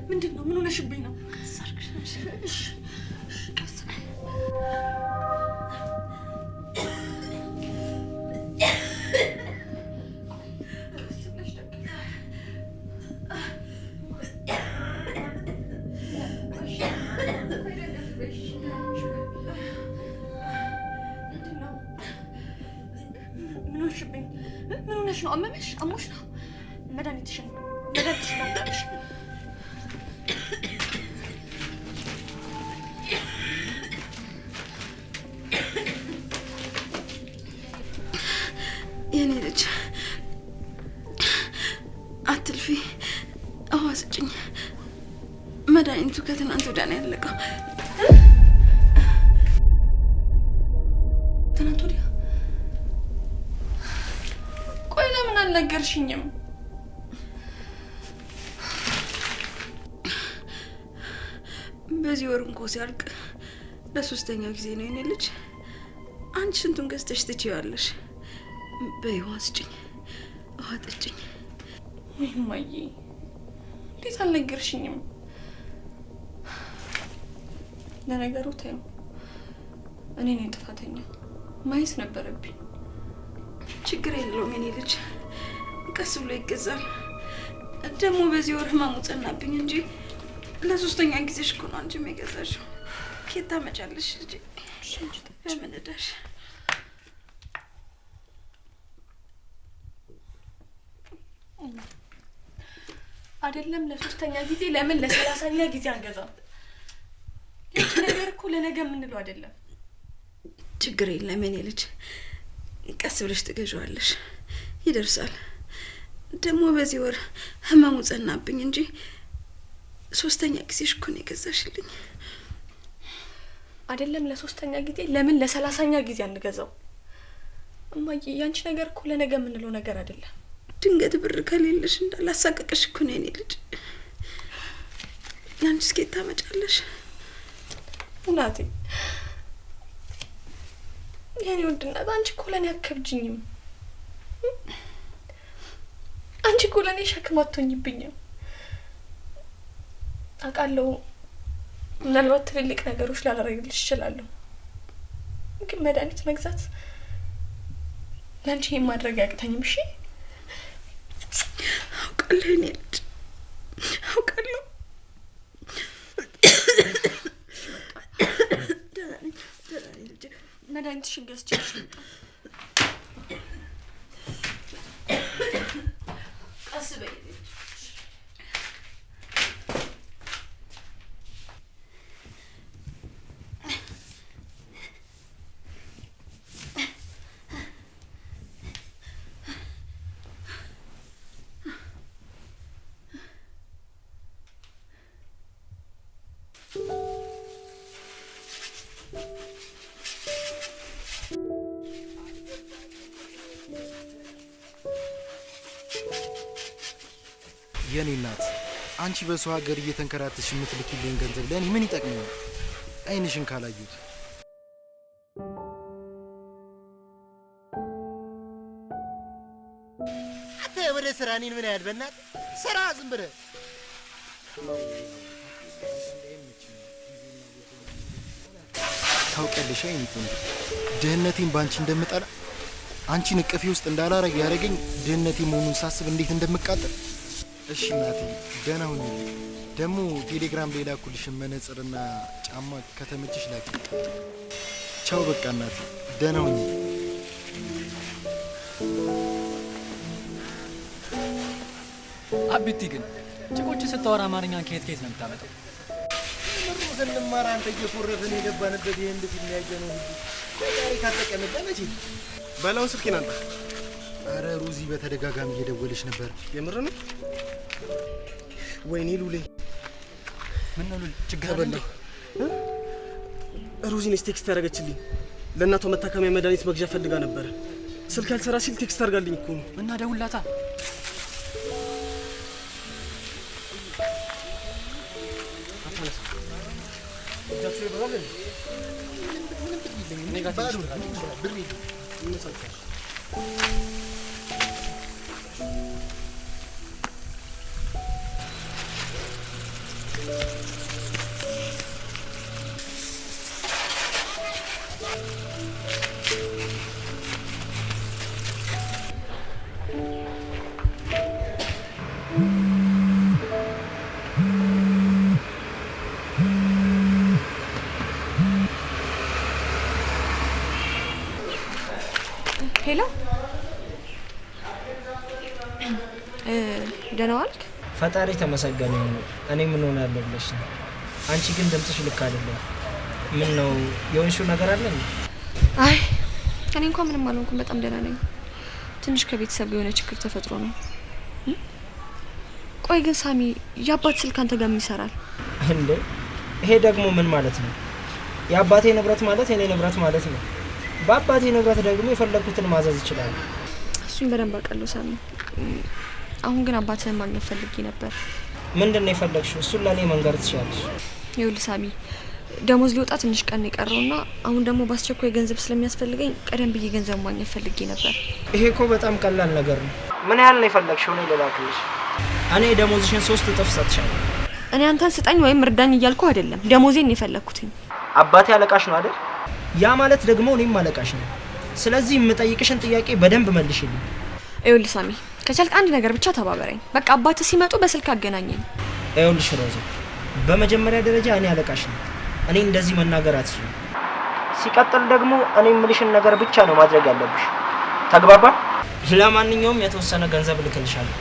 ምንድነው? ምን ሆነሽብኝ ነው? እሺ ነው አመመሽ? አሞሽ ነው? መድኃኒትሽን አምጣልሽ። የኔ ልጅ አትልፊ፣ አዋስጭኝ። መድኃኒቱ ከትናንት ወዲያ ነው ያለቀው። ትናንት ወዲያ? ቆይ ለምን አልነገርሽኝም? በዚህ ወር እንኳን ሲያልቅ ለሶስተኛው ጊዜ ነው የኔ ልጅ። አንቺ ስንቱን ገዝተሽ ትችያለሽ? በይዋስጭኝ፣ አዋጥጭኝ። ወይ ማዬ፣ እንዴት አልነገርሽኝም? ለነገሩ ተይው፣ እኔ ነኝ ጥፋተኛ። ማየት ነበረብኝ። ችግር የለውም የኔ ልጅ፣ ቀስ ብሎ ይገዛል። ደግሞ በዚህ ወር ህመሙ ጸናብኝ እንጂ ለሶስተኛ ጊዜሽ እኮ ነው አንቺ የገዛሽው። ከየት ታመጫለሽ ልጄ? በምን እዳሽ? አይደለም ለሶስተኛ ጊዜ፣ ለምን ለ30ኛ ጊዜ አንገዛም? ይህ ነገር እኮ ለነገ የምንለው አይደለም። ችግር የለም የኔ ልጅ፣ ቀስ ብለሽ ትገዣዋለሽ፣ ይደርሳል። ደግሞ በዚህ ወር ህመሙ ጸናብኝ እንጂ ሶስተኛ ጊዜሽ እኮ ነው የገዛሽልኝ። አይደለም ለሶስተኛ ጊዜ፣ ለምን ለ30ኛ ጊዜ አንገዛው? እማዬ፣ ያንቺ ነገር እኮ ለነገ የምንለው ነገር አይደለም። ድንገት ብር ከሌለሽ እንዳላሳቀቅሽ እኮ ነው የኔ ልጅ። ያንቺስ ከየት ታመጫለሽ? እናቴ፣ የኔ ውድ እናት፣ አንቺ እኮ ለኔ አትከብጂኝም። አንቺ እኮ ለኔ ሸክም አትሆኝብኝም። አውቃለሁ ምናልባት ትልልቅ ነገሮች ላላረግልሽ እችላለሁ፣ ግን መድኃኒት መግዛት ለአንቺ ይሄን ማድረግ አያቅተኝም። እሺ አውቃለሁ የኔ ልጅ፣ አውቃለሁ። መድኃኒትሽን ገዝቼልሽ ልምጣ። ቀስ በይ ልጅ። የኔ እናት፣ አንቺ በሰው ሀገር እየተንከራተሽ የምትልኪልኝ ገንዘብ ለኔ ምን ይጠቅመኛል? አይንሽን ካላዩት። አንተ ወደ ስራ እኔን ምን ያህል በእናት ስራ ዝም ብለህ ታውቂያለሽ አይንኩን ድህነቴን ባንቺ እንደምጠላ፣ አንቺን እቅፌ ውስጥ እንዳላረግ ያደረገኝ ድህነቴ መሆኑን ሳስብ እንዴት እንደምቃጠል። እሺ እናቴ፣ ደህና ሁኚ። ደግሞ ቴሌግራም ላይ ላኩልሽን መነጽርና ጫማ ከተመችሽ ላኪ። ቻው በቃ እናቴ፣ ደህና ሁኚ። አቢቲ ግን ጭቆች ስታወራ አማርኛን ከየት ከየት ነው የምታመጣው? ምሩ ስንማር አንተ እየኮረፍን የገባንበት ይሄን ልጅ የሚያየ ነው ሁሉ ዛሬ ካጠቀምበት መቼ በላው ስልኬን አንተ። አረ ሩዚ በተደጋጋሚ እየደወለች ነበር። የምር ነው? ወይኔ ሉሌ፣ ምን ነው ሉል? ችግር አለ እንዴ? ሩዚ ነች ቴክስት ያደረገችልኝ። ለእናቷ መታከሚያ መድኃኒት መግዣ ፈልጋ ነበር። ስልክ ያልሰራ ሲል ቴክስት አድርጋልኝ እኮ ነው። እና ደውላታ። እጃችሁ ይበራል እንዴ? ኔጋቲቭ ብር ይመሳሰል ሄሎ ደህና ዋልክ? ፈጣሪ ተመሰገነ ይሁን። እኔ ምን ሆናለሁ ብለሽ ነው? አንቺ ግን ድምፅሽ ልክ አይደለም። ምን ነው የሆንሽው ነገር አለ? አይ እኔ እንኳን ምንም አልሆንኩም፣ በጣም ደህና ነኝ። ትንሽ ከቤተሰብ የሆነ ችግር ተፈጥሮ ነው። ቆይ ግን ሳሚ የአባት ስልክ አንተ ጋር ምን ይሰራል እንዴ? ይሄ ደግሞ ምን ማለት ነው? የአባቴ ንብረት ማለት የኔ ንብረት ማለት ነው። በአባቴ ንብረት ደግሞ የፈለኩትን ማዘዝ ይችላል። እሱን በደንብ አውቃለሁ ሳሚ። አሁን ግን አባትህን ማግኘት ፈልጌ ነበር። ምንድነው የፈለግሽው? እሱን ለኔ መንገር ትችያለሽ። ይኸውልህ ሳሚ ደሞዝ ሊወጣ ትንሽ ቀን የቀረውና አሁን ደግሞ በአስቸኳይ ገንዘብ ስለሚያስፈልገኝ ቀደም ብዬ ገንዘብ ማግኘት ፈልጌ ነበር። ይሄ እኮ በጣም ቀላል ነገር ነው። ምን ያህል ነው የፈለግሽው? እኔ ልላክልሽ። እኔ ደሞዝሽን 3 እጥፍ ሰጥሻለሁ። እኔ አንተን ስጠኝ ወይም እርዳኝ እያልኩ አይደለም፣ ደሞዜን የፈለኩትኝ። አባቴ አለቃሽ ነው አይደል? ያ ማለት ደግሞ እኔም አለቃሽ ነው። ስለዚህ የምጠይቅሽን ጥያቄ በደንብ መልሽልኝ። ይኸውልህ ሳሚ ከቻልክ አንድ ነገር ብቻ ተባበረኝ። በቃ አባትህ ሲመጡ በስልክ አገናኘኝ። ይኸውልሽ ሮዛ፣ በመጀመሪያ ደረጃ እኔ አለቃሽ ነኝ። እኔ እንደዚህ መናገር አትችልም። ሲቀጥል ደግሞ እኔ የምልሽን ነገር ብቻ ነው ማድረግ ያለብሽ። ተግባባ? ለማንኛውም የተወሰነ ገንዘብ ልክልሻለሁ።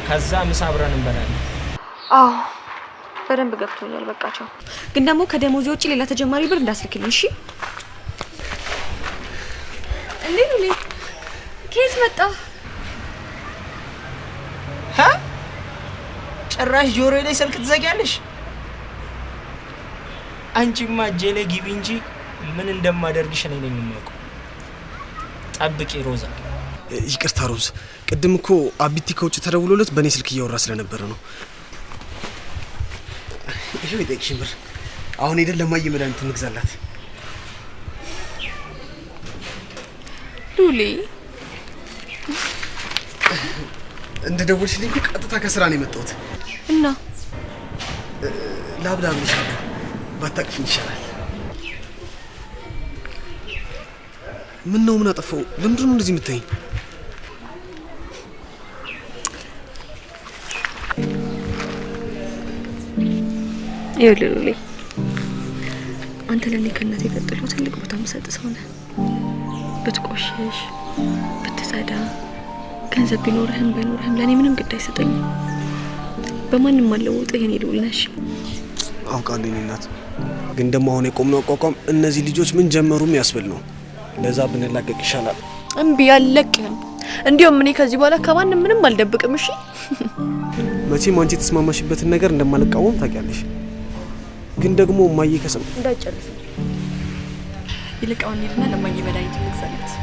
ከዛ ምሳ አብረን እንበላለን። አዎ በደንብ ገብቶኛል። በቃ ቻው። ግን ደግሞ ከደሞዜ ውጪ ሌላ ተጨማሪ ብር እንዳስልክልኝ እሺ? ሉሊ ከየት መጣ? ጭራሽ ጆሮዬ ላይ ስልክ ትዘጊያለሽ? አንቺማ እጄ ላይ ግቢ እንጂ ምን እንደማደርግሽ እኔ ነኝ የማውቀው። ጠብቂ ሮዛ። ይቅርታ ሮዝ፣ ቅድም እኮ አቢቲ ከውጭ ተደውሎለት በእኔ ስልክ እያወራ ስለነበረ ነው። ይሄው የጠቅሽኝ ብር አሁን ሄደን ለማየ መድኃኒት እንግዛላት። ሉሊ እንደ ደውልሽልኝ ቀጥታ ከስራ ነው የመጣሁት እና ላብላብ ይሻላል፣ ባታቅፊኝ ይሻላል። ምን ነው ምን አጠፋው? ለምንድን ነው እንደዚህ የምታይኝ? ይኸውልህ ሉሊ አንተ ለኔ ከእናቴ ቀጥሎ ትልቅ ቦታ የምሰጥ ሰው ነህ። ብትቆሽሽ ብትጸዳ ገንዘብ ቢኖርህም ባይኖርህም ለኔ ምንም ግድ አይሰጠኝም። በማንም አለውጥህ የኔ ልውል ነሽ። አውቃለሁ የኔ እናት፣ ግን ደግሞ አሁን የቆምነው አቋቋም እነዚህ ልጆች ምን ጀመሩም ያስብል ነው። ለዛ ብንላቀቅ ይሻላል። እምቢ አልለቅህም። እንዲያውም እኔ ከዚህ በኋላ ከማንም ምንም አልደብቅም። እሺ መቼም አንቺ ተስማማሽበትን ነገር እንደማልቃወም ታውቂያለሽ። ግን ደግሞ ማዬ ከሰም እንዳጨርስ ይልቃውን ይልና ለማዬ መድኃኒት ልግዛለት።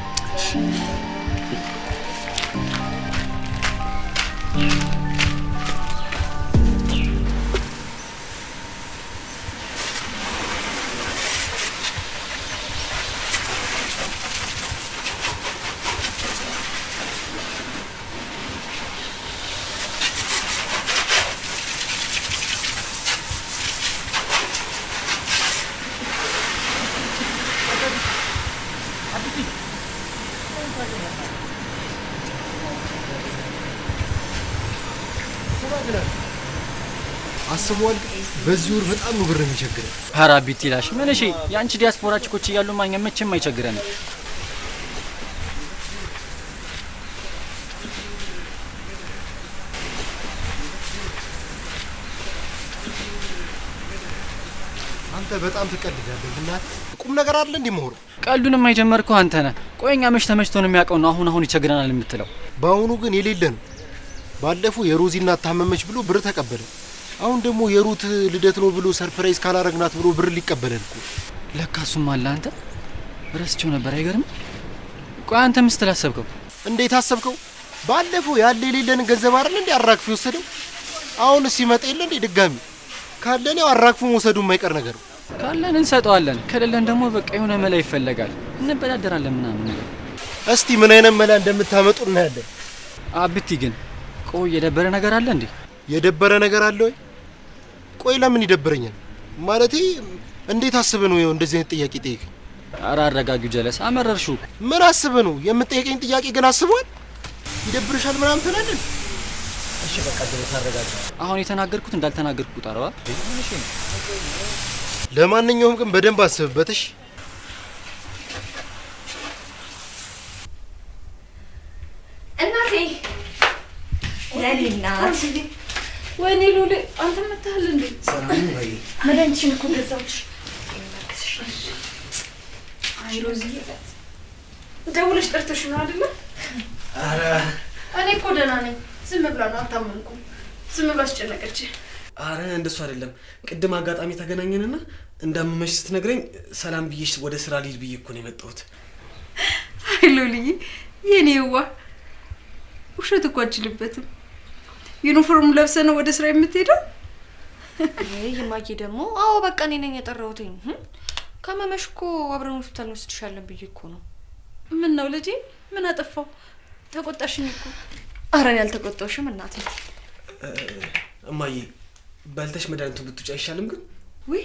አስቧል። በዚህ ወር በጣም ነው ብር የሚቸግረን። ኧረ አቢቲ ላሽ ምን እሺ፣ ያንቺ ዲያስፖራ ችኮች እያሉ ማኛ መቼም አይቸግረን። አንተ በጣም ትቀልዳለህ። እናት ቁም ነገር አይደል እንዴ መሆኑ? ቀልዱንም አይጀመርከው አንተ ነህ። ቆይኛ መች ተመችቶ ነው የሚያውቀው ነው አሁን ይቸግረናል የምትለው? በአሁኑ ግን የሌለ ነው። ባለፈው የሮዚ እናት ታመመች ብሎ ብር ተቀበለ። አሁን ደግሞ የሩት ልደት ነው ብሎ ሰርፕራይዝ ካላረግናት ብሎ ብር ሊቀበለን እኮ። ለካ እሱም አለ። አንተ ረስቼው ነበር። አይገርም? ቆይ አንተ ምን ስትላሰብከው? እንዴት አሰብከው? ባለፈው ያለ የሌለን ገንዘብ አይደል እንዴ አራግፎ ወሰደው። አሁን ሲመጣ የለ እንዴ ድጋሚ ካለን ያው አራግፎ መውሰዱ የማይቀር ነገር ነው። ካለን እንሰጠዋለን፣ ከሌለን ደግሞ በቃ የሆነ መላ ይፈለጋል። እንበዳደራለን ምናምን ነገር። እስቲ ምን አይነት መላ እንደምታመጡ እናያለን። አብቲ ግን ቆይ የደበረ ነገር አለ እንዴ? የደበረ ነገር አለ ወይ? ቆይ ለምን ይደብረኛል? ማለቴ እንዴት አስበህ ነው እንደዚህ አይነት ጥያቄ ጠይቅ? ኧረ አረጋጊው ጀለስ አመረርሽው። ምን አስበህ ነው የምትጠይቀኝ? ጥያቄ ግን አስበዋል? ይደብርሻል ምናምን ትላለህ? እሺ በቃ ተረጋጋ። አሁን የተናገርኩት እንዳልተናገርኩ ቁጠረዋ። ለማንኛውም ግን በደንብ አስብበት እሺ? እናቴ ለሊናት ወይኔ ሉሌ አንተ መታል እንዴ? ሰላም ወይ? መድኃኒትሽን እኮ ገዛሁልሽ። አይ ሮዝዬ ደውለሽ ጠርተሽ ነው አይደለ? ኧረ እኔ እኮ ደህና ነኝ። ዝም ብላ ነው አታመንኩም። ዝም ብላ አስጨነቀች። አረ እንደሱ አይደለም። ቅድም አጋጣሚ ተገናኘንና እንዳመመሽ ስትነግረኝ ሰላም ብዬሽ ወደ ስራ ልሂድ ብዬ እኮ ነው የመጣሁት። አይ ሉልዬ የኔዋ ውሸት እኮ አልችልበትም። ዩኒፎርም ለብሰህ ነው ወደ ስራ የምትሄደው? ይማዬ ደግሞ አዎ በቃ እኔ ነኝ የጠራሁትኝ። ከመመሽ እኮ አብረን ሆስፒታል ወስድሻለን ብዬ እኮ ነው። ምን ነው ልጄ? ምን አጠፋው? ተቆጣሽኝ እኮ። ኧረ እኔ አልተቆጣሁሽም እናቴ። እማዬ በልተሽ መድኃኒቱን ብትውጪ አይሻልም ግን? ውይ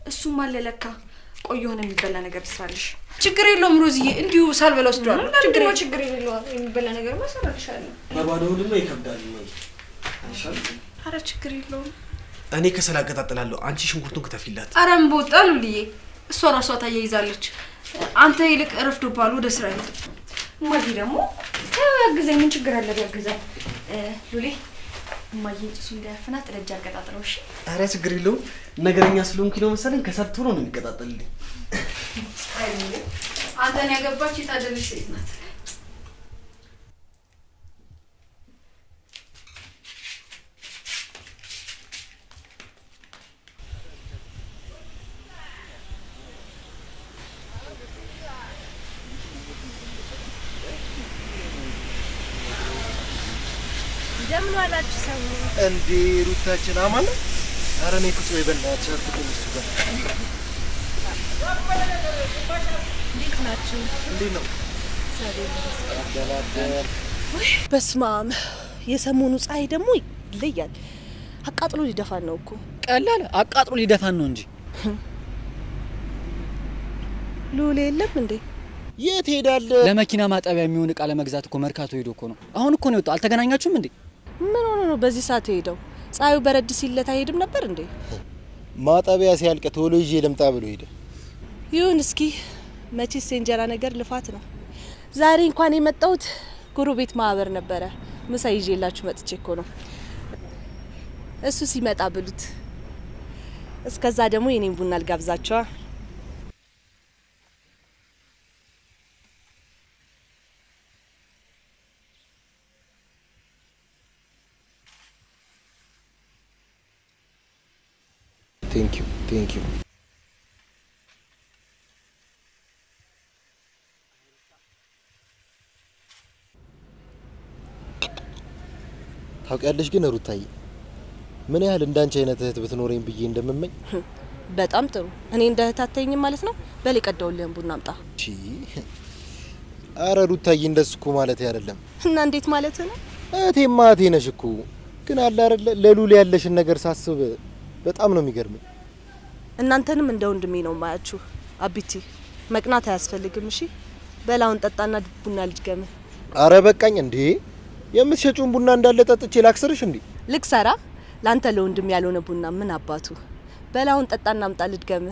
እሱም አለ ለካ። ቆይ የሆነ የሚበላ ነገር ትስራልሽ። ችግር የለውም ሮዝዬ፣ እንዲሁ ሳልበላ ወስደዋለሁ። ችግር የለውም። የሚበላ ነገር ማሰራልሻለሁ። በባዶ ደግሞ ይከብዳል እማዬ። አይሻልም? ኧረ ችግር የለውም። እኔ ከሰል አቀጣጥላለሁ፣ አንቺ ሽንኩርቱን ክትፊላት። ኧረ እምቦጣ ሉልዬ፣ እሷ ራሷ ታያይዛለች። አንተ ይልቅ ረፍዶብሃል፣ ወደ ስራ ሂድ። እማዬ ደግሞ ያግዘኝ፣ ምን ችግር አለ ቢያግዘኝ? ሉሌ እማዬ ጭሱ እንዳያፍናት ረጃ አቀጣጥለው እሺ? ኧረ ችግር የለውም። ነገረኛ ስለሆንኩኝ ነው መሰለኝ ከሰል ቶሎ ነው የሚቀጣጠልልኝ። አይ ሉሌ፣ አንተን ያገባች የታደለች ሴት ናት። እንደምን ዋላችሁ ሰው? እንዴ ሩታችን አማን? ኧረ እኔ ቁጭ በይ በእናትሽ አትቁም እሱ ጋር። እንዴት ናችሁ? እንዴት ነው? አደራደር በስመ አብ! የሰሞኑ ፀሐይ ደግሞ ይለያል። አቃጥሎ ሊደፋን ነው እኮ። ቀላል አቃጥሎ ሊደፋን ነው እንጂ ሉሌ የለም እንዴ? የት ሄዳለ? ለመኪና ማጠቢያ የሚሆን እቃ ለመግዛት እኮ መርካቶ ሄዶ እኮ ነው። አሁን እኮ ነው የወጣው። አልተገናኛችሁም እንዴ? ምን ሆነ ነው በዚህ ሰዓት ሄደው? ፀሐዩ በረድ ሲለት አይሄድም ነበር እንዴ? ማጠቢያ ሲያልቅ ቶሎ ይዤ ልምጣ ብሎ ሄደ። ይሁን እስኪ መቼስ የእንጀራ ነገር ልፋት ነው። ዛሬ እንኳን የመጣሁት ጎረቤት ማህበር ነበረ። ምሳ ይዤላችሁ መጥቼ እኮ ነው። እሱ ሲመጣ ብሉት። እስከዛ ደግሞ የኔን ቡና ልጋብዛችኋ። ቴንክ ዩ ታውቂያለሽ ግን ሩታዬ ምን ያህል እንዳንቺ አይነት እህት ብትኖረኝ ብዬ እንደምመኝ። በጣም ጥሩ። እኔ እንደ እህት አትይኝም ማለት ነው? በል የቀዳውልህን ቡና አምጣ። አረ ሩታዬ እንደሱ እኮ ማለት አይደለም። እና እንዴት ማለት ነው? እህቴማ እህቴ ነሽ እኮ። ግን አለ አይደለ ለሉል ያለሽን ነገር ሳስብ በጣም ነው የሚገርመኝ። እናንተንም እንደ ወንድሜ ነው ማያችሁ። አቢቲ መቅናት አያስፈልግም። እሺ በላውን ጠጣና ቡና ልጅገም። አረ በቃኝ እንዴ! የምትሸጩን ቡና እንዳለ ጠጥቼ ላክስርሽ እንዴ? ልክሰራ ላንተ ለወንድም ያልሆነ ቡና ምን አባቱ። በላውን ጠጣና አምጣ ልድገም።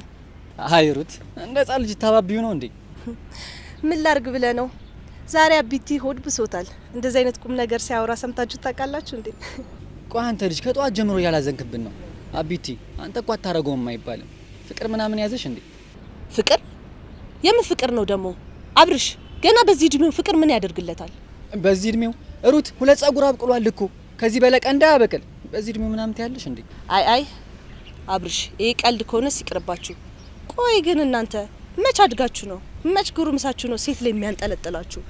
አይሩት እንደ ጻል ልጅ ታባቢው ነው እንዴ? ምን ላርግ ብለ ነው? ዛሬ አቢቲ ሆድ ብሶታል። እንደዚህ አይነት ቁም ነገር ሲያወራ ሰምታችሁ ታውቃላችሁ እንዴ? ቆይ አንተ ልጅ ከጧት ጀምሮ ያላዘንክብን ነው። አቢቲ አንተ እኮ አታረገውም አይባልም። ፍቅር ምናምን ያዘሽ እንዴ? ፍቅር? የምን ፍቅር ነው ደግሞ? አብርሽ ገና በዚህ እድሜው ፍቅር ምን ያደርግለታል? በዚህ እድሜው ሩት ሁለት ጸጉር አብቅሏል እኮ። ከዚህ በላይ ቀንዳ ያበቅል። በዚህ እድሜው ምናምን ታያለሽ እንዴ? አይ አብርሽ ይሄ ቀልድ ከሆነ ሲቅርባችሁ። ቆይ ግን እናንተ መች አድጋችሁ ነው? መች ጉሩምሳችሁ ነው ሴት ላይ የሚያንጠለጥላችሁ?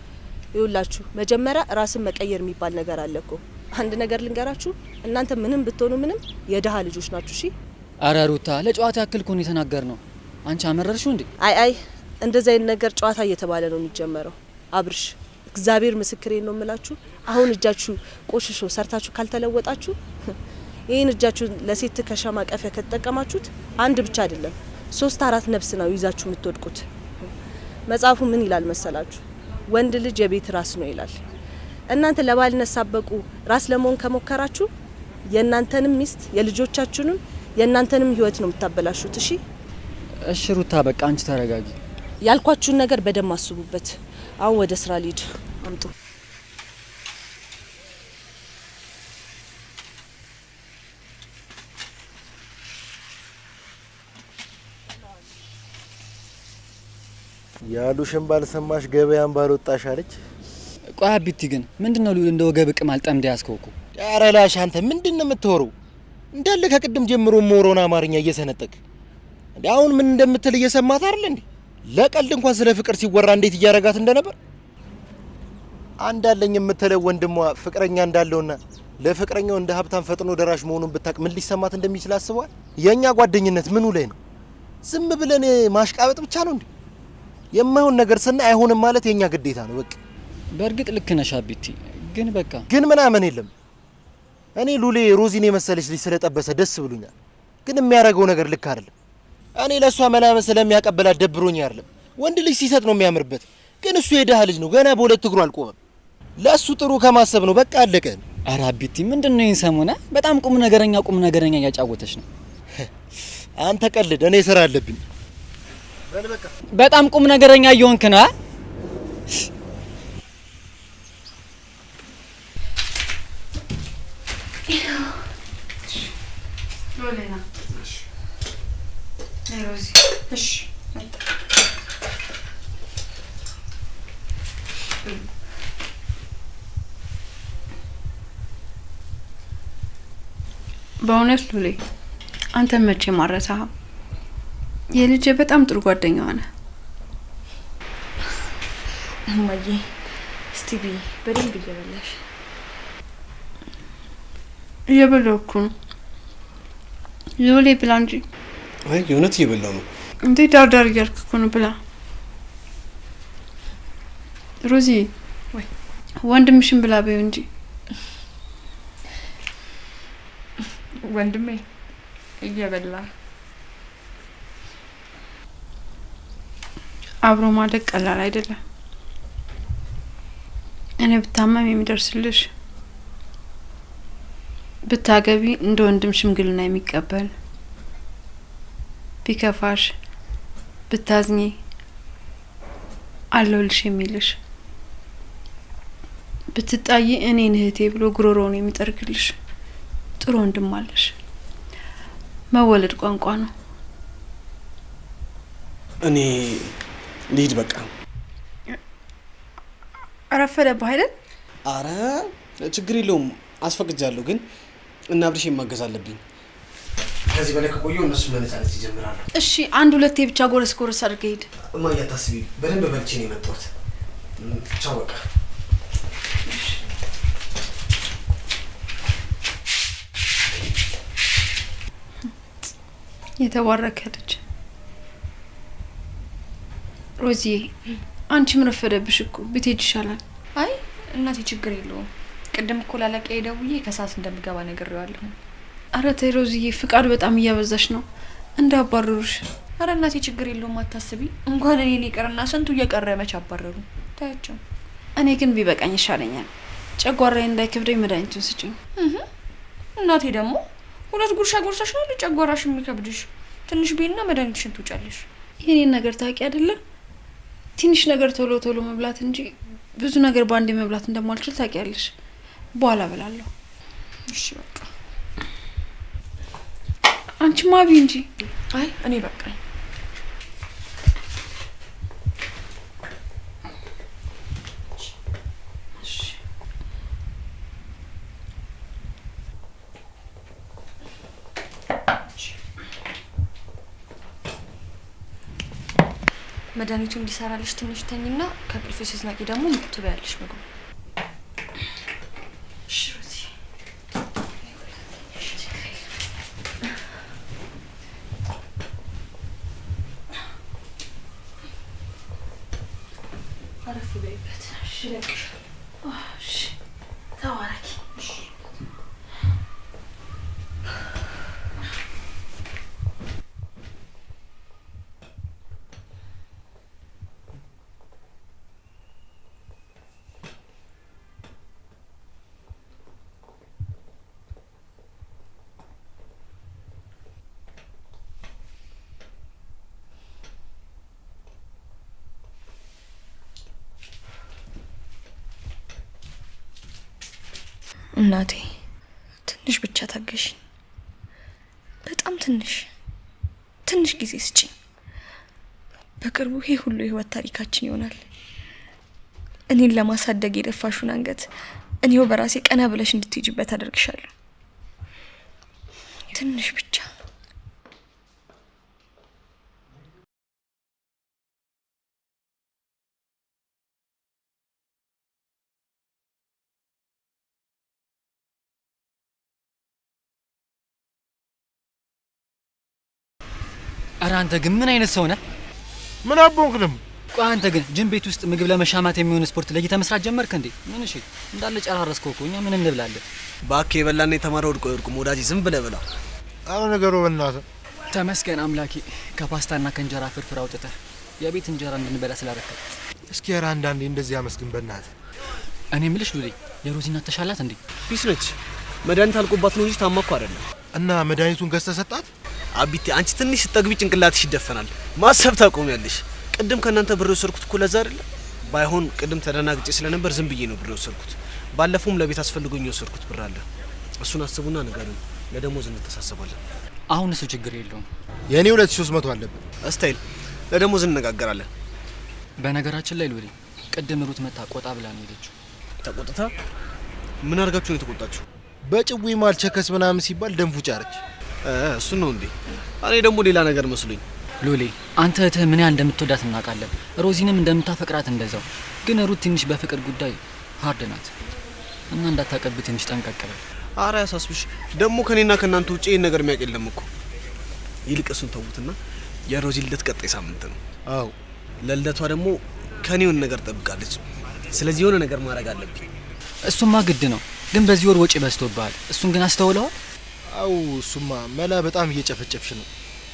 ይውላችሁ መጀመሪያ ራስን መቀየር የሚባል ነገር አለ እኮ። አንድ ነገር ልንገራችሁ፣ እናንተ ምንም ብትሆኑ ምንም የደሃ ልጆች ናችሁ። እሺ አረ ሩታ ለጨዋታ ያክል እኮ ነው የተናገርነው። አንቺ አመረርሽው እንዴ? አይ እንደዛ አይነት ነገር ጨዋታ እየተባለ ነው የሚጀመረው። አብርሽ እግዚአብሔር ምስክሬን ነው የምላችሁ። አሁን እጃችሁ ቆሽሾ ሰርታችሁ ካልተለወጣችሁ ይሄን እጃችሁን ለሴት ትከሻ ማቀፊያ ከተጠቀማችሁት አንድ ብቻ አይደለም 3-4 ነፍስ ነው ይዛችሁ የምትወድቁት። መጽሐፉ ምን ይላል መሰላችሁ? ወንድ ልጅ የቤት ራስ ነው ይላል። እናንተ ለባልነት ሳበቁ ራስ ለመሆን ከሞከራችሁ የእናንተንም ሚስት የልጆቻችሁንም የእናንተንም ህይወት ነው የምታበላሹት። እሺ ሩታ በቃ አንቺ ተረጋጊ። ያልኳችሁን ነገር በደም አስቡበት። አሁን ወደ ስራ ልሂድ። አምጡ። ያሉሽን ባልሰማሽ ገበያን ባልወጣሽ አለች። ቆይ አቢቲ ግን ምንድነው ሉል እንደ ወገብ ቅማል ጠምደ ያስከውኩ? ኧረ ላሽ አንተ ምንድነው የምትወሩ? እንዳለ ከቅድም ጀምሮ ሞሮና አማርኛ እየሰነጠቅ እንዴ አሁን ምን እንደምትል እየሰማት አይደል እንዴ? ለቀልድ እንኳን ስለ ፍቅር ሲወራ እንዴት እያረጋት እንደነበር አንዳለኝ የምትለው ወንድሟ ፍቅረኛ እንዳለውና ለፍቅረኛው እንደ ሀብታም ፈጥኖ ደራሽ መሆኑን ብታቅ ምን ሊሰማት እንደሚችል አስቧል? የኛ ጓደኝነት ምኑ ላይ ነው? ዝም ብለን ማሽቃበጥ ብቻ ነው እንዴ? የማይሆን ነገር ስናይ አይሆንም ማለት የኛ ግዴታ ነው በቃ። በእርግጥ ልክ ነሽ አቢቲ፣ ግን በቃ ግን ምናምን የለም። እኔ ሉሌ ሮዚን የመሰለች ልጅ ስለጠበሰ ደስ ብሎኛል፣ ግን የሚያረጋው ነገር ልክ አይደለም። እኔ ለሷ መላመን ስለሚያቀበላት ደብሮኝ አይደለም። ወንድ ልጅ ሲሰጥ ነው የሚያምርበት፣ ግን እሱ የደሃ ልጅ ነው፣ ገና በሁለት እግሩ አልቆመም። ለሱ ጥሩ ከማሰብ ነው በቃ አለቀ። ኧረ አቢቲ ምንድነው ይሄን ሰሞነ በጣም ቁም ነገረኛ እያጫወተሽ ነው። አንተ ቀልድ፣ እኔ ስራ አለብኝ። በጣም ቁም ነገረኛ እየሆንክ ነው። ሎሌና ሮዚ እሺ በእውነት ሉሌ አንተ መቼ ማረሳህ? የልጄ በጣም ጥሩ ጓደኛ ሆነ። እማዬ እስቲ ቢ በደንብ እየበላሽ። እየበላሁ እኮ ነው። ሉሌ ብላ እንጂ። አይ የእውነት እየበላሁ ነው። እንዴ ዳር እያልክ እኮ ነው። ብላ ሮዚ። ወይ ወንድምሽን ብላ በይው እንጂ። ወንድሜ እየበላ አብሮ ማደግ ቀላል አይደለም። እኔ ብታመም የሚደርስልሽ፣ ብታገቢ እንደ ወንድም ሽምግልና የሚቀበል፣ ቢከፋሽ ብታዝኚ አለሁልሽ የሚልሽ፣ ብትጣይ እኔን እህቴ ብሎ ጉሮሮውን የሚጠርግልሽ ጥሩ ወንድም አለሽ። መወለድ ቋንቋ ነው። እኔ ልሂድ በቃ። አረፈደብህ አይደል? አረ ችግር የለውም አስፈቅጃለሁ፣ ግን እና ብርሽ ማገዝ አለብኝ። ከዚህ በላይ ከቆየው እነሱ መነጻነት ይጀምራሉ። እሺ 1-2 ብቻ ጎረስ አድርገህ ሂድ። እማዬ አታስቢ፣ በደንብ በልቼ ነው የመጣሁት። ቻው በቃ። የተባረከ ልጅ። ሮዚ አንቺ ምን ረፈደብሽ እኮ ብትሄጂ ይሻላል። አይ እናቴ ችግር የለውም። ቅድም እኮ ላለቀዬ ደውዬ ከሳስ እንደምገባ ነግሬዋለሁ። አረ ተይ ሮዚዬ፣ ፍቃድ በጣም እያበዛሽ ነው፣ እንዳባረሩሽ። አረ እናቴ ችግር የለውም አታስቢ። እንኳን እኔ ይቅርና ስንቱ እየቀረ መች አባረሩ። ታያቸው። እኔ ግን ቢበቃኝ ይሻለኛል። ጨጓራዬ እንዳይከብደኝ መድኃኒቱን ስጪኝ። እናቴ ደግሞ 2 ጉርሻ ጎርሰሽ ነው ጨጓራሽ የሚከብድሽ? ትንሽ ቢና መድኃኒትሽን ትውጫለሽ። የኔን ነገር ታውቂ አይደለ? ትንሽ ነገር ቶሎ መብላት እንጂ ብዙ ነገር ባንዴ መብላት እንደማልችል ታውቂያለሽ። በኋላ በላለሁ። እሺ በቃ አንቺ ማቢ እንጂ። አይ እኔ በቃ መድኃኒቱ እንዲሰራልሽ ትንሽ ተኝና ከቅልፍ ስትነቂ ደግሞ ትበያለሽ ምግቡ። እሺ ሮዚ። አረፍ በይበት። እሺ ለቅሽ። እሺ ተባረኪ። እሺ እናቴ ትንሽ ብቻ ታገሽ። በጣም ትንሽ ጊዜ ስጪኝ። በቅርቡ ይሄ ሁሉ የህይወት ታሪካችን ይሆናል። እኔን ለማሳደግ የደፋሹን አንገት እኔው በራሴ ቀና ብለሽ እንድትይጅበት አደርግሻለሁ። ትንሽ ብቻ። ኧረ አንተ ግን ምን አይነት ሰው ነህ? ምን አቦንክንም? ቆይ አንተ ግን ጅም ቤት ውስጥ ምግብ ለመሻማት የሚሆን ስፖርት ለይተህ መስራት ጀመርክ እንዴ? ምን እሺ እንዳለ ጨራረስከው እኮ። እኛ ምን እንብላለን? ባክ የበላና የተማረው ወድቆ ወዳጅ ዝም ብለህ ብላ። አሁን ነገሩ በእናትህ ተመስገን አምላኬ ከፓስታና ከእንጀራ ፍርፍር አውጥተህ የቤት እንጀራ እንድንበላ ስላደረከ። እስኪ ኧረ አንዳንዴ እንደዚህ አመስግን በእናትህ። እኔ የምልሽ ሉሌ የሮዚ እናት ተሻላት እንዴ? ፒስ ነች። መድኃኒት አልቆባት ነው እንጂ ታማኩ አይደለም። እና መድኃኒቱን ገዝተህ ሰጣት? አቢቴ አንቺ ትንሽ ስትጠግቢ ጭንቅላትሽ ይደፈናል። ማሰብ ታቆሚያለሽ። ቅድም ከእናንተ ብር የወሰድኩት እኮ ለዛ አይደለ? ባይሆን ቅድም ተደናግጬ ስለነበር ዝም ብዬ ነው ብር የወሰድኩት። ባለፈውም ለቤት አስፈልጎኝ የወሰድኩት ብር አለ። እሱን አስቡና ንገሩኝ። ለደሞዝ እንተሳሰባለን። አሁን እሱ ችግር የለውም። የኔ 2300 አለብን። እስታይል ለደሞዝ እንነጋገራለን። በነገራችን ላይ ሉሌ ቅድም ሩት መጣ ቆጣ ብላ ነው ሄደችው። ተቆጥታ? ምን አድርጋችሁ ነው የተቆጣችሁ? በጭዊ ማል ቸከስ ምናምን ሲባል ደንፉ ጫረች። እሱ ነው እንዴ? እኔ ደግሞ ሌላ ነገር መስሎኝ። ሉሌ አንተ እህትህ ምን ያህል እንደምትወዳት እናውቃለን። ሮዚንም እንደምታፈቅራት እንደዛው። ግን ሩት ትንሽ በፍቅር ጉዳይ ሃርድ ናት እና እንዳታቀብ ትንሽ ጠንቀቅ በል። ኧረ ያሳስብሽ። ደግሞ ከኔና ከናንተ ውጪ ይሄን ነገር የሚያውቅ የለም እኮ። ይልቅ እሱን ተውትና የሮዚ ልደት ቀጣይ ሳምንት ነው። አዎ ለልደቷ ደግሞ ከኔውን ነገር ጠብቃለች። ስለዚህ የሆነ ነገር ማድረግ አለብኝ። እሱማ ግድ ነው። ግን በዚህ ወር ወጪ በዝቶብሃል። እሱን ግን አስተውለዋል? አው እሱማ መላ በጣም እየጨፈጨፍሽ ነው።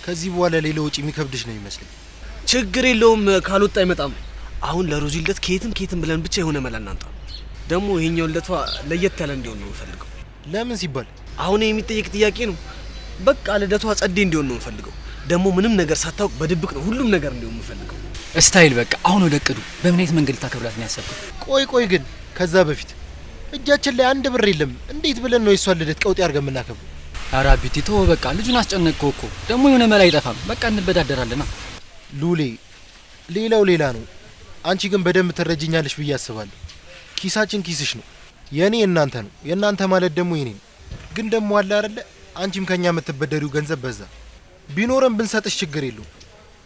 ከዚህ በኋላ ሌላ ወጪ የሚከብድሽ ነው ይመስለኝ። ችግር የለውም ካልወጣ አይመጣም። አሁን ለሮዚ ልደት ከየትም ብለን ብቻ የሆነ መላ እናንጣ። ደግሞ ይሄኛው ልደቷ ለየት ያለ እንዲሆን ነው የምፈልገው። ለምን ሲባል? አሁን የሚጠየቅ ጥያቄ ነው። በቃ ልደቷ ጸዴ እንዲሆን ነው የምፈልገው። ደግሞ ምንም ነገር ሳታውቅ በድብቅ ነው ሁሉም ነገር እንዲሆን የምፈልገው። ስታይል በቃ አሁን ወደ እቅዱ። በምን አይነት መንገድ ልታከብራት ነው ያሰብከው? ቆይ ግን ከዛ በፊት እጃችን ላይ አንድ ብር የለም። እንዴት ብለን ነው የሷን ልደት ቀውጤ አድርገን የምናከብረው? ኧረ አቢቲ ተው በቃ ልጁን አስጨነቅከው እኮ። ደግሞ የሆነ መላ አይጠፋም። በቃ እንበዳደራለን። ሉሌ ሌላው ሌላ ነው። አንቺ ግን በደንብ ትረጅኛለሽ ብዬ አስባለሁ። ኪሳችን ኪስሽ ነው፣ የኔ እናንተ ነው። የእናንተ ማለት ደግሞ የኔ ነው። ግን ደግሞ አለ አይደለ አንቺም ከኛ የምትበደሪው ገንዘብ በዛ። ቢኖርም ብንሰጥሽ ችግር የለውም።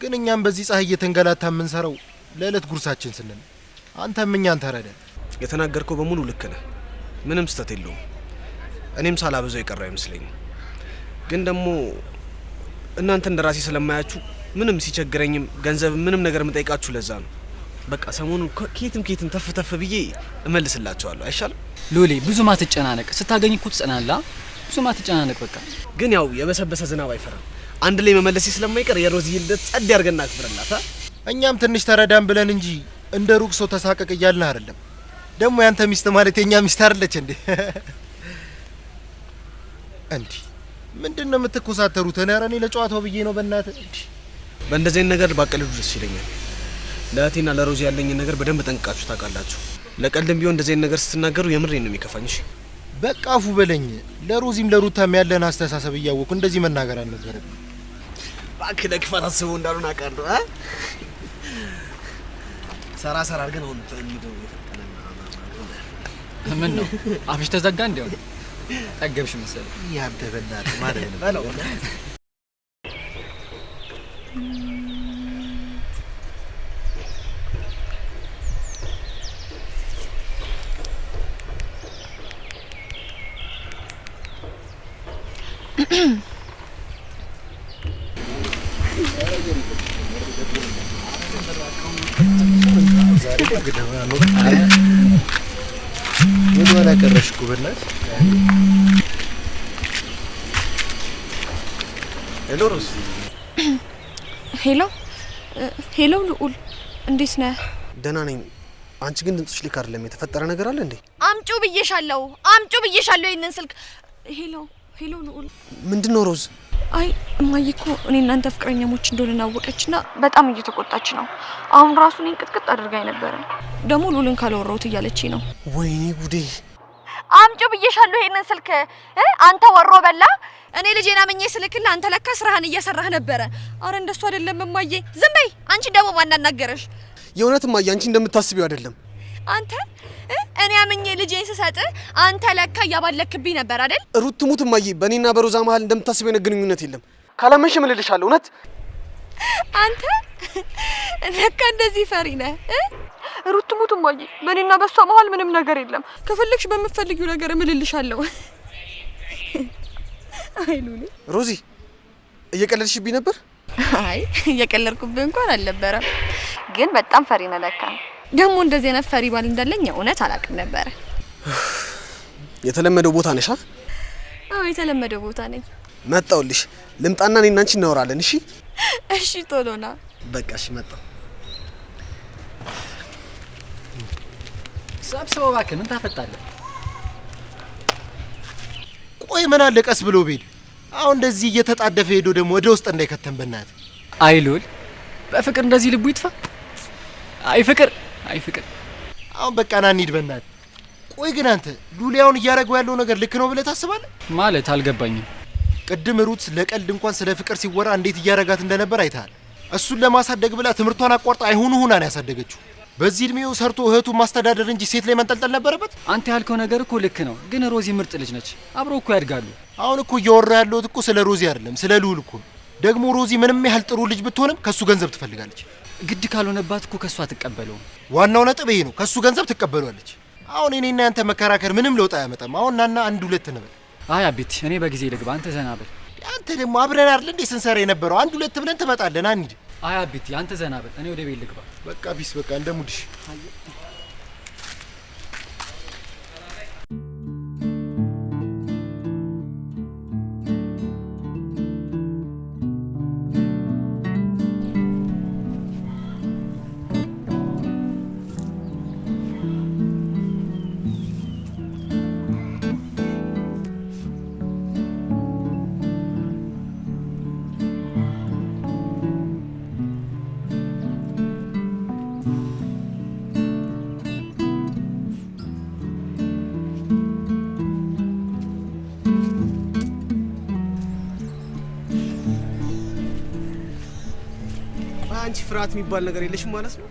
ግን እኛም በዚህ ፀሐይ እየተንገላታ የምንሰራው ለዕለት ጉርሳችን ስንል አንተም እኛን ተረዳን። የተናገርከው በሙሉ ልክ ነህ። ምንም ስተት የለውም። እኔም ሳላበዛው የቀረው አይመስለኝም። ግን ደግሞ እናንተ እንደራሴ ስለማያችሁ ምንም ሲቸግረኝም ገንዘብ ምንም ነገር የምጠይቃችሁ ለዛ ነው። በቃ ሰሞኑን ከየትም ተፍ ብዬ እመልስላችኋለሁ። አይሻልም? ሉሌ ብዙ ማትጨናነቅ። ስታገኝ እኮ ትጸናለህ። ብዙ ማትጨናነቅ። በቃ ግን ያው የበሰበሰ ዝናብ አይፈራም። አንድ ላይ መመለስ ስለማይቀር የሮዚ ልደት ጸድ ያርገና አክብረናታ። እኛም ትንሽ ተረዳን ብለን እንጂ እንደ ሩቅ ሰው ተሳቀቅ እያልን አይደለም። ደግሞ ያንተ ሚስት ማለት የኛ ሚስት አይደለች እንዴ? እንዴ ምንድነው የምትኮሳተሩት? እኔ ለጨዋታው ብዬ ነው በእናትህ። በእንደዚህ ነገር ባቀልዱ ደስ ይለኛል። ለእህቴና ለሮዚ ያለኝን ነገር በደንብ ጠንቅቃችሁ ታውቃላችሁ። ለቀልድም ቢሆን እንደዚህ ነገር ስትናገሩ የምሬን ነው የሚከፋኝ። እሺ በቃ አፉ በለኝ። ለሮዚም ለሩታም ያለን አስተሳሰብ እያወቁ እንደዚህ መናገር አልነበረም። እባክህ ለክፋት አስበው እንዳሉን አውቃለሁ። ሰራ አድርገን አሁን ተኝደው ምን ነው አፍሽ ተዘጋ? እንደው ጠገብሽ መሰለኝ። ያንተ በእናትህ ማለት ነው። ወደኋላ ቀረሽ እኮ በእናትህ። ሄሎ ሮዝ። ሄሎ ልዑል፣ እንዴት ነህ? ደህና ነኝ። አንቺ ግን ድምፅሽ ልክ አይደለም። የተፈጠረ ነገር አለ እንዴ? አምጩ ብዬሻለሁ ይሄንን ስልክ። ሄሎ ልዑል። ምንድነው ሮዝ? አይ እማዬ እኮ እኔ እናንተ ፍቅረኛሞች እንደሆነ አወቀችና በጣም እየተቆጣች ነው። አሁን ራሱ እኔን ቅጥቅጥ አድርጋኝ ነበር። ደግሞ ሉልን ካላወራሁት እያለችኝ ነው። ወይኔ ጉዴ! አምጪ ብዬሻለሁ ይሄንን ስልክ አንተ ወሮ በላ እኔ ልጄና መኘ ስልክላ አንተ ለካ ስራህን እየሰራህ ነበር አረ እንደሱ አይደለም እማዬ ዝም በይ አንቺ ደግሞ ማን አናገረሽ የእውነት እማዬ አንቺ እንደምታስቢው አይደለም አንተ እኔ አመኘ ልጄን ስሰጥ አንተ ለካ ያባለክብኝ ነበር አይደል ሩት ትሙት እማዬ በእኔና በሮዛ መሃል እንደምታስቢው ግንኙነት የለም ካላመንሽ ምን ልልሻለሁ እውነት አንተ ለካ እንደዚህ ፈሪ ነህ ሩት ትሙት እማዬ በእኔና በሷ መሃል ምንም ነገር የለም ከፈለግሽ በመፈልጊው ነገር እምልልሻለሁ አይሉኒ ሮዚ እየቀለድሽብኝ ነበር አይ እየቀለድኩብህ እንኳን አልነበረም ግን በጣም ፈሪ ነህ ለካ ደግሞ እንደዚህ አይነት ፈሪ ባል እንዳለኝ እውነት አላውቅም ነበር የተለመደው ቦታ ነሽ አዎ የተለመደው ቦታ ነኝ መጣውልሽ ልምጣና እኔና አንቺ እናወራለን እሺ እሺ ቶሎና በቃ እሺ መጣው ሰብሰባ እባክህ ምን ታፈጣለህ ቆይ ምን አለ ቀስ ብሎ ቤድ አሁን እንደዚህ እየተጣደፈ ሄዶ ደግሞ ወደ ውስጥ እንዳይከተን በእናት አይሉል በፍቅር እንደዚህ ልቡ ይጥፋ አይ ፍቅር አሁን በቃ ና እንሂድ በእናት ቆይ ግን አንተ ሉሊያውን እያረገው ያለው ነገር ልክ ነው ብለህ ታስባለህ ማለት አልገባኝም ቅድም ሩት ለቀልድ እንኳን ስለ ፍቅር ሲወራ እንዴት እያረጋት እንደነበር አይታል እሱን ለማሳደግ ብላ ትምርቷን አቋርጣ አይሆኑ ሆና ነው ያሳደገችው በዚህ እድሜው ሰርቶ እህቱን ማስተዳደር እንጂ ሴት ላይ መንጠልጠል ነበረበት አንተ ያልከው ነገር እኮ ልክ ነው ግን ሮዚ ምርጥ ልጅ ነች አብሮ እኮ ያድጋሉ አሁን እኮ እያወራ ያለው እኮ ስለ ሮዚ አይደለም ስለ ሉል እኮ ደግሞ ሮዚ ምንም ያህል ጥሩ ልጅ ብትሆንም ከሱ ገንዘብ ትፈልጋለች ግድ ካልሆነባት እኮ ከሷ አትቀበለው ዋናው ነጥብ ይሄ ነው ከሱ ገንዘብ ትቀበሏለች አሁን እኔና አንተ መከራከር ምንም ለውጥ አያመጣም አሁን ናና አንድ ሁለት እንበል አይ አቤት እኔ በጊዜ ልግባ አንተ ዘና በል አንተ ደግሞ አብረን አይደል እንዴ ስንሰራ የነበረው አንድ ሁለት ብለን ትመጣለህ ና እንሂድ አይ አቤት አንተ ዘና በል እኔ ወደ ቤት ልግባ በቃ ቢስ በቃ እንደሙድሽ አንቺ ፍርሃት የሚባል ነገር የለሽም ማለት ነው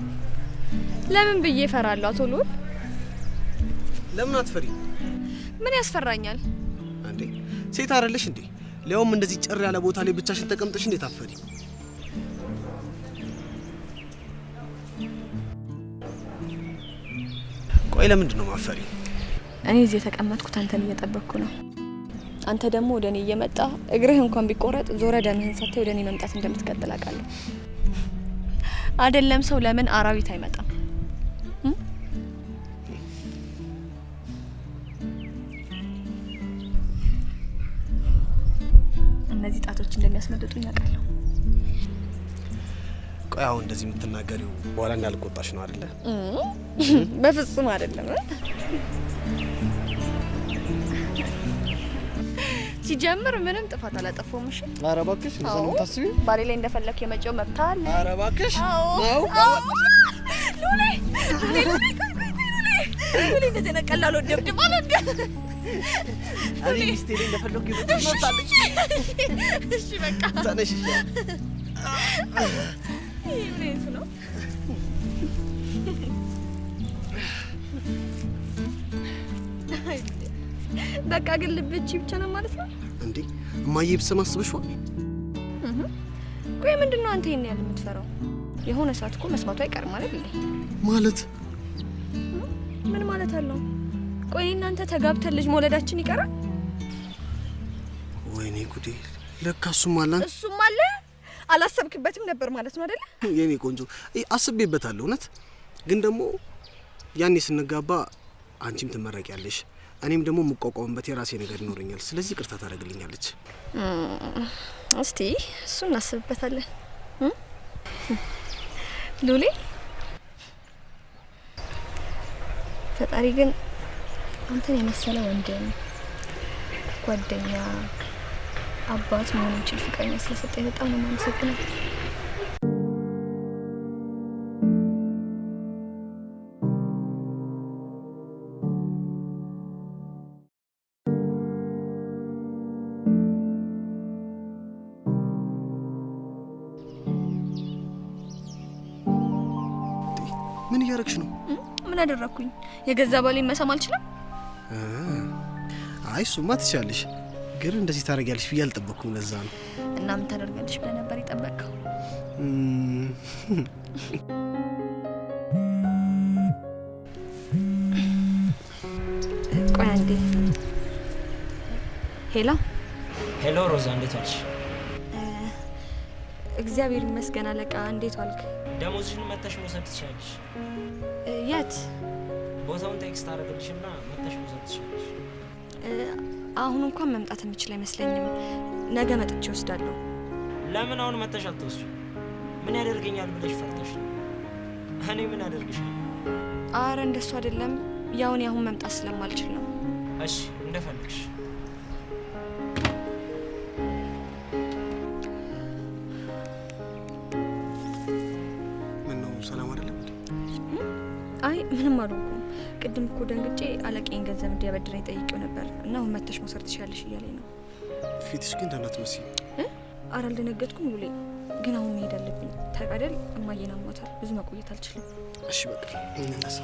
ለምን ብዬ እፈራለሁ አቶ ሉል ለምን አትፈሪ ምን ያስፈራኛል አንዴ ሴት አይደለሽ እንዴ ለውም እንደዚህ ጭር ያለ ቦታ ላይ ብቻሽን ተቀምጠሽ እንዴት አትፈሪ ቆይ ለምንድን ነው ማፈሪ እኔ እዚህ የተቀመጥኩት አንተን እየጠበቅኩ ነው አንተ ደግሞ ወደኔ እየመጣ እግርህ እንኳን ቢቆረጥ ዞረ ደምህን ሰጥተህ ወደኔ መምጣት እንደምትቀጥል አውቃለሁ አይደለም ሰው ለምን አራዊት አይመጣም እነዚህ ጣቶች እንደሚያስመድጡኝ አውቃለሁ ቆይ አሁን እንደዚህ የምትናገሪው በኋላ እንዳልቆጣሽ ነው አይደለ በፍጹም አይደለም ሲጀምር ምንም ጥፋት አላጠፋውም እሺ ኧረ እባክሽ እንደዛ ነው ታስቢ ባሌ ላይ እንደፈለክ የመጨው መብት አለ ኧረ እባክሽ ነው ሉሌ እንደዚህ ነቀላሎ ደብድባ ወደ አሪ ሚስቴ ላይ እንደፈለክ የመጨው መብት አለ እሺ በቃ ታነሽ ይሄ ነው በቃ ግን ልብቺ ብቻ ነው ማለት ነው እንዴ እማዬ ብሰማስብሽው ቆይ ምንድነው አንተ ይሄን ያህል የምትፈራው የሆነ ሰዓት እኮ መስማቱ አይቀርም ማለት እንዴ ማለት ምን ማለት አለው ቆይ እናንተ ተጋብተን ልጅ መውለዳችን ይቀራል ወይኔ ጉዴ ለካሱም አላን እሱም አለ አላሰብክበትም ነበር ማለት ነው አይደል የኔ ቆንጆ አስቤበታለሁ እውነት ግን ደግሞ ያኔ ስንጋባ አንቺም ትመረቂያለሽ እኔም ደግሞ መቋቋምበት የራሴ ነገር ይኖርኛል ስለዚህ ቅርታ ታደርግልኛለች እስቲ እሱን እናስብበታለን ሉሊ ፈጣሪ ግን አንተን የመሰለ ወንድም ጓደኛ አባት መሆን ይችል ፍቅረኛ ስለሰጠኝ በጣም ነው የማመሰግነው ምን እያረግሽ ነው? ምን አደረኩኝ? የገዛ ባሌን መሳም አልችልም? አይ እሱማ ትችያለሽ፣ ግን እንደዚህ ታደርጊያለሽ ብዬ አልጠበቅኩም። ለዛ ነው። እና ምን ታደርጋለሽ ብለህ ነበር የጠበቅከው? ቆይ አንዴ። ሄሎ ሄሎ፣ ሮዛ እንዴት ዋልሽ? እግዚአብሔር ይመስገን አለቃ። እንዴት ዋልክ? ደሞዝሽን መተሽ መውሰድ ትችያለሽ። የት? ቦታውን ቴክስት አደረግልሽና መተሽ መውሰድ ትችያለሽ። አሁን እንኳን መምጣት የምችል አይመስለኝም። ነገ መጥቼ ወስዳለሁ። ለምን አሁን መተሽ አትወስጂ? ምን ያደርገኛል ብለሽ ፈርተሽ? እኔ ምን አደርግሻለሁ? አረ እንደሱ አይደለም። ያው እኔ አሁን መምጣት ስለማልችል ነው። እሺ እንደፈለግሽ። ምን ነው ሰላም አይደለም? አይ ምንም አልሆንኩም። ቅድም እኮ ደንግጬ አለቃዬን ገንዘብ እንዲያበድረኝ ጠይቄው ነበር እና አሁን መተሽ መውሰድ ትችያለሽ እያለኝ ነው። ፊትሽ ግን ደህና አትመስይም። አረ አልደነገጥኩም ሉሌ፣ ግን አሁን መሄድ አለብኝ። ታውቃለህ እማዬን አሟታል፣ ብዙ መቆየት አልችልም። እሺ በቃ እንነሳ።